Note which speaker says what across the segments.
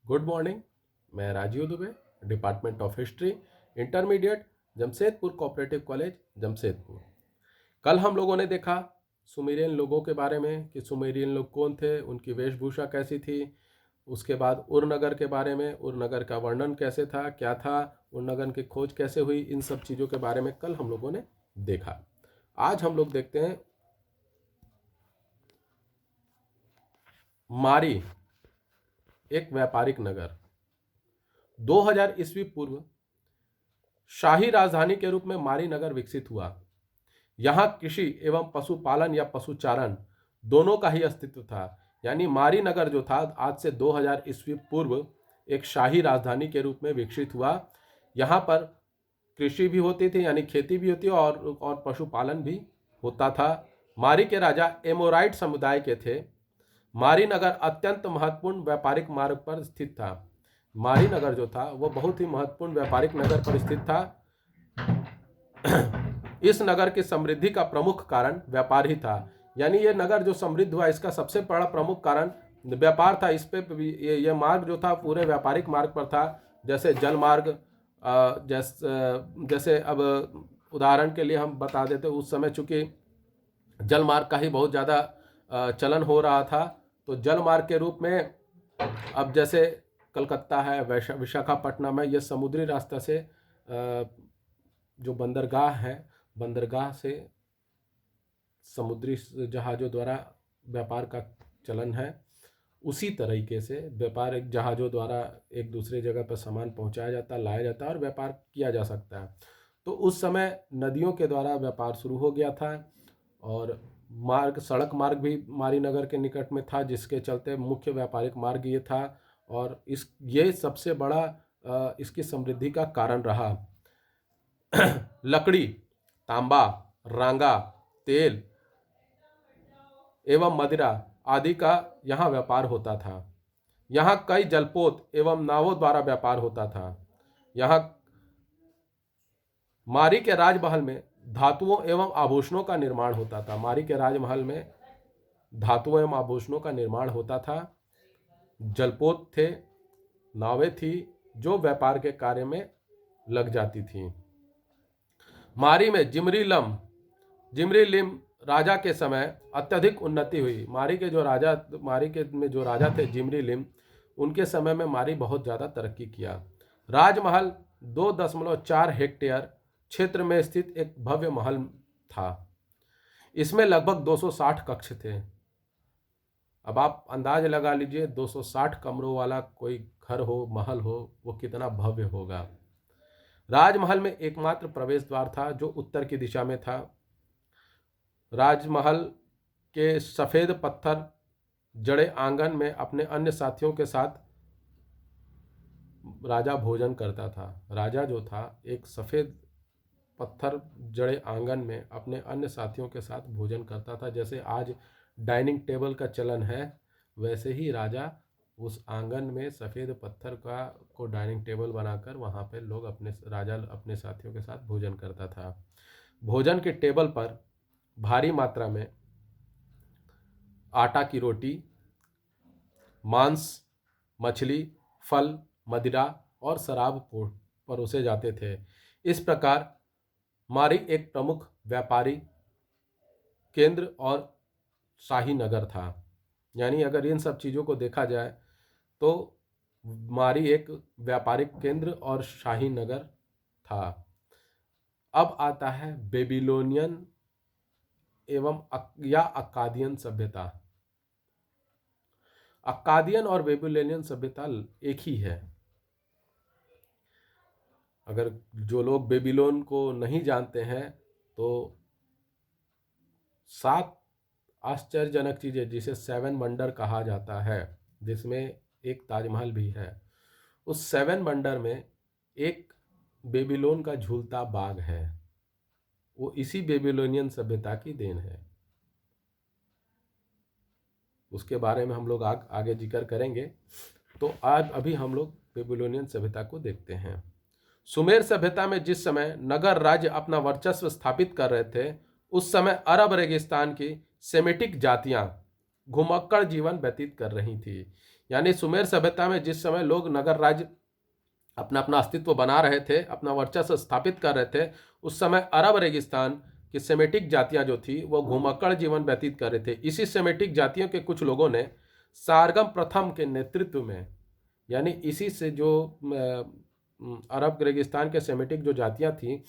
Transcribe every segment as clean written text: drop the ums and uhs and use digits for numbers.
Speaker 1: Good morning. मैं Rajiv Dubey, department of history, intermediate, Jamshedpur cooperative college, Jamshedpur. कल हम लोगों ने देखा सुमेरियन लोगों के बारे में कि सुमेरियन लोग कौन थे, उनकी वेशभूषा कैसी थी। उसके बाद उरनगर के बारे में, उरनगर का वर्णन कैसे था, क्या था, उरनगर की खोज कैसे हुई, इन सब चीज़ों के बारे में कल हम लोगों ने देखा। आज हम लोग देखते हैं मारी, एक व्यापारिक नगर। 2000 ईस्वी पूर्व शाही राजधानी के रूप में मारी नगर विकसित हुआ। यहाँ कृषि एवं पशुपालन या पशुचारण दोनों का ही अस्तित्व था। यानी मारी नगर जो था आज से 2000 ईस्वी पूर्व एक शाही राजधानी के रूप में विकसित हुआ। यहाँ पर कृषि भी होती थी, यानी खेती भी होती और पशुपालन भी होता था। मारी के राजा एमोराइट समुदाय के थे। मारी नगर अत्यंत महत्वपूर्ण व्यापारिक मार्ग पर स्थित था। मारी नगर जो था वो बहुत ही महत्वपूर्ण व्यापारिक नगर पर स्थित था। इस नगर की समृद्धि का प्रमुख कारण व्यापार ही था। यानी ये नगर जो समृद्ध हुआ, इसका सबसे बड़ा प्रमुख कारण व्यापार था। इस पे ये मार्ग जो था पूरे व्यापारिक मार्ग पर था। जैसे जल मार्ग, जैसे अब उदाहरण के लिए हम बता देते, उस समय चूंकि जल मार्ग का ही बहुत ज़्यादा चलन हो रहा था, तो जल मार्ग के रूप में अब जैसे कलकत्ता है, विशाखापट्टनम है, ये समुद्री रास्ता से जो बंदरगाह है, बंदरगाह से समुद्री जहाज़ों द्वारा व्यापार का चलन है। उसी तरीके से व्यापारिक जहाज़ों द्वारा एक दूसरे जगह पर सामान पहुंचाया जाता, लाया जाता और व्यापार किया जा सकता है। तो उस समय नदियों के द्वारा व्यापार शुरू हो गया था और सड़क मार्ग भी मारी नगर के निकट में था, जिसके चलते मुख्य व्यापारिक मार्ग ये था और ये सबसे बड़ा इसकी समृद्धि का कारण रहा। लकड़ी, तांबा, रांगा, तेल एवं मदिरा आदि का यहाँ व्यापार होता था। यहाँ कई जलपोत एवं नावों द्वारा व्यापार होता था। यहाँ मारी के राजमहल में धातुओं एवं आभूषणों का निर्माण होता था। मारी के राजमहल में धातुओं एवं आभूषणों का निर्माण होता था। जलपोत थे, नावें थी जो व्यापार के कार्य में लग जाती थी। मारी में जिमरी लिम राजा के समय अत्यधिक उन्नति हुई। मारी के में जो राजा थे जिमरी लिम, उनके समय में मारी बहुत ज़्यादा तरक्की किया। राजमहल 2.4 हेक्टेयर क्षेत्र में स्थित एक भव्य महल था। इसमें लगभग 260 कक्ष थे। अब आप अंदाज लगा लीजिए, 260 कमरों वाला कोई घर हो, महल हो, वो कितना भव्य होगा। राजमहल में एकमात्र प्रवेश द्वार था जो उत्तर की दिशा में था। राजमहल के सफ़ेद पत्थर जड़े आंगन में अपने अन्य साथियों के साथ राजा भोजन करता था। राजा जो था एक सफ़ेद पत्थर जड़े आंगन में अपने अन्य साथियों के साथ भोजन करता था। जैसे आज डाइनिंग टेबल का चलन है, वैसे ही राजा उस आंगन में सफ़ेद पत्थर को डाइनिंग टेबल बनाकर वहाँ पर राजा अपने साथियों के साथ भोजन करता था। भोजन के टेबल पर भारी मात्रा में आटा की रोटी, मांस, मछली, फल, मदिरा और शराब परोसे जाते थे। इस प्रकार मारी एक प्रमुख व्यापारी केंद्र और शाही नगर था। यानी अगर इन सब चीज़ों को देखा जाए तो मारी एक व्यापारिक केंद्र और शाही नगर था। अब आता है बेबीलोनियन एवं या अक्कादियन सभ्यता। अक्कादियन और बेबीलोनियन सभ्यता एक ही है। अगर जो लोग बेबीलोन को नहीं जानते हैं तो 7 आश्चर्यजनक चीज़ें, जिसे 7 वंडर कहा जाता है, जिसमें एक ताजमहल भी है, उस 7 वंडर में एक बेबीलोन का झूलता बाग है। वो इसी बेबीलोनियन सभ्यता की देन है। उसके बारे में हम लोग आगे जिक्र करेंगे। तो आज अभी हम लोग बेबीलोनियन सभ्यता को देखते हैं। सुमेर सभ्यता में जिस समय नगर राज्य अपना वर्चस्व स्थापित कर रहे थे, उस समय अरब रेगिस्तान की सेमेटिक जातियां घुमक्कड़ जीवन व्यतीत कर रही थी। यानी सुमेर सभ्यता में जिस समय लोग नगर राज्य अपना अपना अस्तित्व बना रहे थे, अपना वर्चस्व स्थापित कर रहे थे, उस समय अरब रेगिस्तान की सेमेटिक जातियां जो थी वो घुमक्कड़ जीवन व्यतीत कर रहे थे। इसी सेमेटिक जातियों के कुछ लोगों ने सारगम प्रथम के नेतृत्व में, यानी इसी से जो अरब रेगिस्तान के सेमेटिक जो जातियां थीं,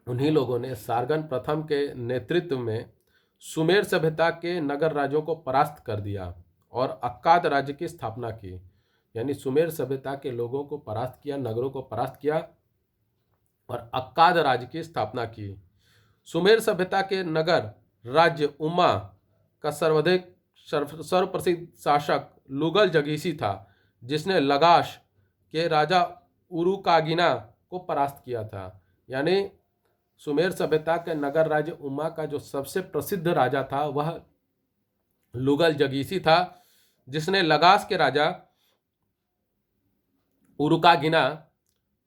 Speaker 1: उन्हीं लोगों ने सारगन प्रथम के नेतृत्व में सुमेर सभ्यता के नगर राज्यों को परास्त कर दिया और अक्काद राज्य की स्थापना की। यानी सुमेर सभ्यता के लोगों को परास्त किया, नगरों को परास्त किया और अक्काद राज्य की स्थापना की। सुमेर सभ्यता के नगर राज्य उम्मा का सर्वप्रसिद्ध शासक लुगल जगीसी था, जिसने लगाश के राजा उरुकागिना को परास्त किया था। यानी सुमेर सभ्यता के नगर राज्य उम्मा का जो सबसे प्रसिद्ध राजा था वह लुगल जगीसी था, जिसने लगास के राजा उरुकागिना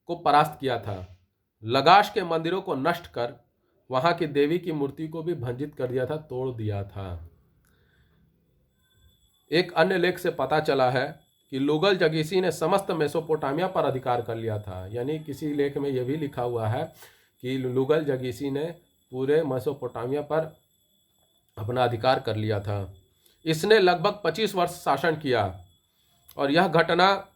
Speaker 1: को परास्त किया था। लगाश के मंदिरों को नष्ट कर वहां की देवी की मूर्ति को भी भंजित कर दिया था, तोड़ दिया था। एक अन्य लेख से पता चला है कि लुगल जगीसी ने समस्त मेसोपोटामिया पर अधिकार कर लिया था। यानी किसी लेख में यह भी लिखा हुआ है कि लुगल जगीसी ने पूरे मेसोपोटामिया पर अपना अधिकार कर लिया था। इसने लगभग 25 वर्ष शासन किया और यह घटना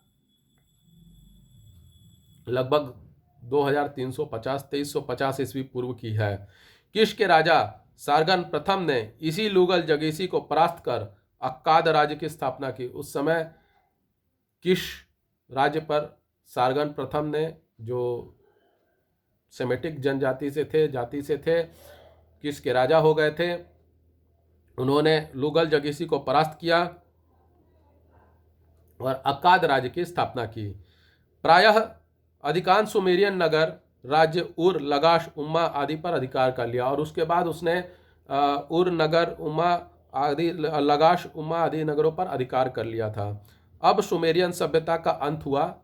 Speaker 1: लगभग 2350 ईस्वी पूर्व की है। किश के राजा सारगन प्रथम ने इसी लुगल जगीसी को परास्त कर अक्काद राज्य की स्थापना की। उस समय किश राज्य पर सारगन प्रथम ने, जो सेमेटिक जाति से थे, किश के राजा हो गए थे, उन्होंने लुगल जगीसी को परास्त किया और अक्काद राज्य की स्थापना की। प्रायः अधिकांश सुमेरियन नगर राज्य उर, लगाश, उम्मा आदि पर अधिकार कर लिया और उसके बाद उसने उर नगर, उम्मा आदि, लगाश, उम्मा आदि नगरों पर अधिकार कर लिया था। अब सुमेरियन सभ्यता का अंत हुआ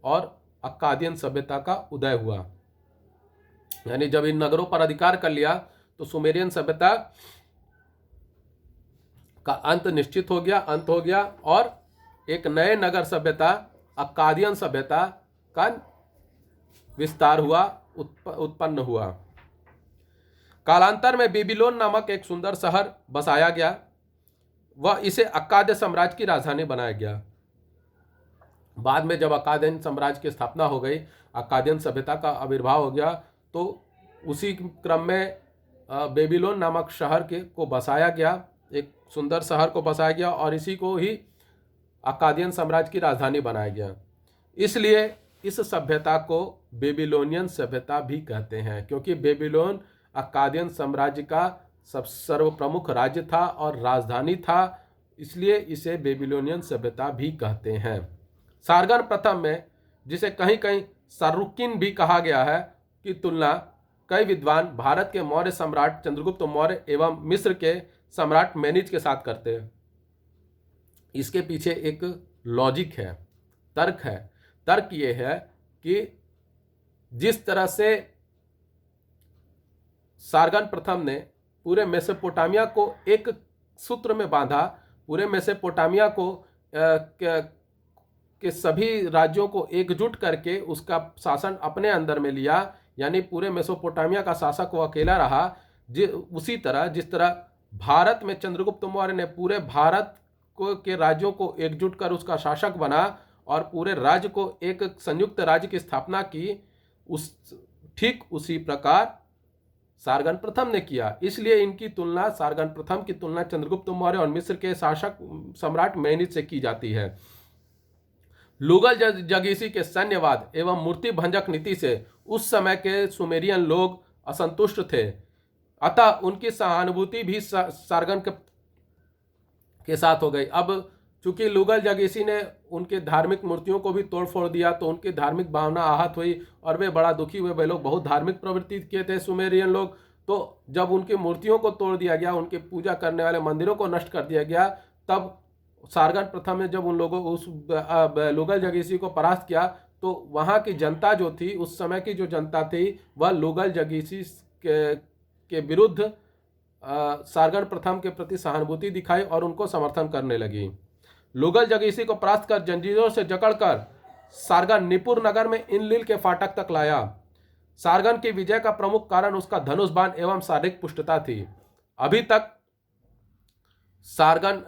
Speaker 1: और अक्कादियन सभ्यता का उदय हुआ। यानी जब इन नगरों पर अधिकार कर लिया तो सुमेरियन सभ्यता का अंत निश्चित हो गया और एक नए नगर सभ्यता अक्कादियन सभ्यता का विस्तार हुआ, उत्पन्न हुआ। कालांतर में बेबीलोन नामक एक सुंदर शहर बसाया गया। वह इसे अक्काद साम्राज्य की राजधानी बनाया गया। बाद में जब अक्कादियन साम्राज्य की स्थापना हो गई, अक्कादियन सभ्यता का आविर्भाव हो गया, तो उसी क्रम में बेबीलोन नामक शहर को बसाया गया, एक सुंदर शहर को बसाया गया और इसी को ही अक्कादियन साम्राज्य की राजधानी बनाया गया। इसलिए इस सभ्यता को बेबीलोनियन सभ्यता भी कहते हैं, क्योंकि बेबीलोन अक्कादियन साम्राज्य का सर्वप्रमुख राज्य था और राजधानी था, इसलिए इसे बेबीलोनियन सभ्यता भी कहते हैं। सारगन प्रथम में, जिसे कहीं कहीं सारुक्किन भी कहा गया है, की तुलना कई विद्वान भारत के मौर्य सम्राट चंद्रगुप्त मौर्य एवं मिस्र के सम्राट मेनिज के साथ करते हैं। इसके पीछे एक लॉजिक है, तर्क है। तर्क ये है कि जिस तरह से सारगन प्रथम ने पूरे मेसोपोटामिया को एक सूत्र में बांधा, पूरे मेसोपोटामिया को के सभी राज्यों को एकजुट करके उसका शासन अपने अंदर में लिया, यानी पूरे मेसोपोटामिया का शासक वो अकेला रहा। उसी तरह जिस तरह भारत में चंद्रगुप्त मौर्य ने पूरे भारत के राज्यों को एकजुट कर उसका शासक बना और पूरे राज्य को एक संयुक्त राज्य की स्थापना की, ठीक उसी प्रकार सारगन प्रथम ने किया। इसलिए इनकी तुलना, सारगन प्रथम की तुलना चंद्रगुप्त मौर्य और मिस्र के शासक सम्राट मेनिज से की जाती है। लुगल जगीसी के सैन्यवाद एवं मूर्ति भंजक नीति से उस समय के सुमेरियन लोग असंतुष्ट थे, अतः उनकी सहानुभूति भी सारगन के साथ हो गई। अब चूंकि लुगल जगीसी ने उनके धार्मिक मूर्तियों को भी तोड़ फोड़ दिया, तो उनकी धार्मिक भावना आहत हुई और वे बड़ा दुखी हुए। वे लोग बहुत धार्मिक प्रवृत्ति किए थे सुमेरियन लोग, तो जब उनकी मूर्तियों को तोड़ दिया गया, उनके पूजा करने वाले मंदिरों को नष्ट कर दिया गया, तब सारगन प्रथम ने जब उन लोगों उस लुगल जगीसी को परास्त किया, तो वहाँ की जनता जो थी, उस समय की जो जनता थी, वह लुगल जगीसी के विरुद्ध सारगन प्रथम के प्रति सहानुभूति दिखाई और उनको समर्थन करने लगी। लुगल जगीसी को परास्त कर जंजीरों से जकड़कर सारगन निपुर नगर में इनलिल के फाटक तक लाया। सारगन की विजय का प्रमुख कारण उसका धनुष बाण एवं शारीरिक पुष्टता थी। अभी तक सारगन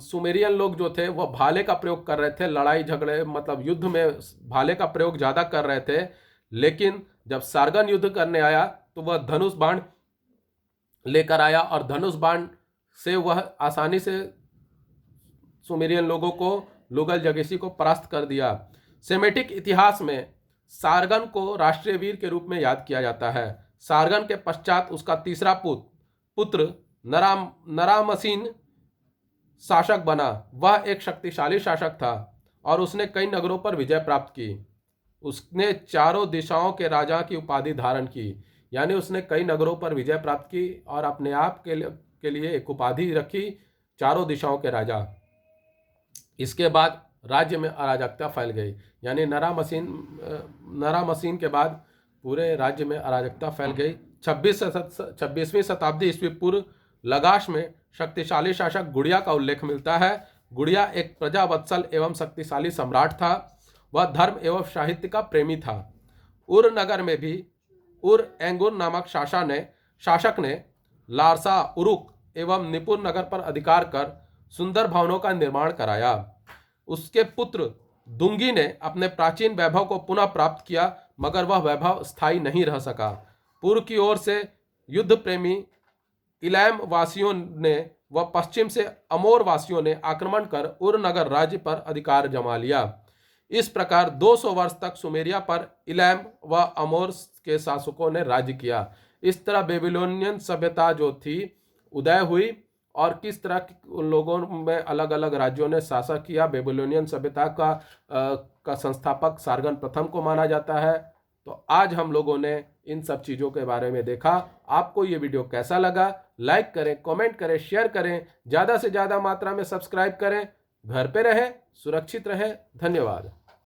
Speaker 1: सुमेरियन लोग जो थे वह भाले का प्रयोग कर रहे थे, लड़ाई झगड़े मतलब युद्ध में भाले का प्रयोग ज़्यादा कर रहे थे, लेकिन जब सारगन युद्ध करने आया तो वह धनुष बाण लेकर आया और धनुष बाण से वह आसानी से सुमेरियन लोगों को लुगल जगीसी को परास्त कर दिया। सेमेटिक इतिहास में सारगन को राष्ट्रीय वीर के रूप में याद किया जाता है। सारगन के पश्चात उसका तीसरा पुत्र नरामसीन शासक बना। वह एक शक्तिशाली शासक था और उसने कई नगरों पर विजय प्राप्त की। उसने चारों दिशाओं के राजा की उपाधि धारण की, यानी उसने कई नगरों पर विजय प्राप्त की और अपने आप के लिए एक उपाधि रखी, चारों दिशाओं के राजा। इसके बाद राज्य में अराजकता फैल गई, यानी नरामसीन के बाद पूरे राज्य में अराजकता फैल गई। 26वीं शताब्दी ईस्वी पूर्व लगाश में शक्तिशाली शासक गुड़िया का उल्लेख मिलता है। गुड़िया एक प्रजावत्सल एवं शक्तिशाली सम्राट था। वह धर्म एवं साहित्य का प्रेमी था। उर नगर में भी उर एंगुर नामक शासक ने लारसा, उरुक एवं निपुर नगर पर अधिकार कर सुंदर भवनों का निर्माण कराया। उसके पुत्र दुंगी ने अपने प्राचीन वैभव को पुनः प्राप्त किया, मगर वह वैभव स्थायी नहीं रह सका। पूर्व की ओर से युद्ध प्रेमी इलैम वासियों ने व पश्चिम से अमोर वासियों ने आक्रमण कर उर नगर राज्य पर अधिकार जमा लिया। इस प्रकार 200 वर्ष तक सुमेरिया पर इलैम व अमोर के शासकों ने राज्य किया। इस तरह बेबीलोनियन सभ्यता जो थी उदय हुई और किस तरह उन लोगों में अलग अलग राज्यों ने शासन किया। बेबीलोनियन सभ्यता का संस्थापक सारगन प्रथम को माना जाता है। तो आज हम लोगों ने इन सब चीज़ों के बारे में देखा। आपको ये वीडियो कैसा लगा? लाइक करें, कमेंट करें, शेयर करें, ज़्यादा से ज़्यादा मात्रा में सब्सक्राइब करें। घर पे रहें, सुरक्षित रहें। धन्यवाद।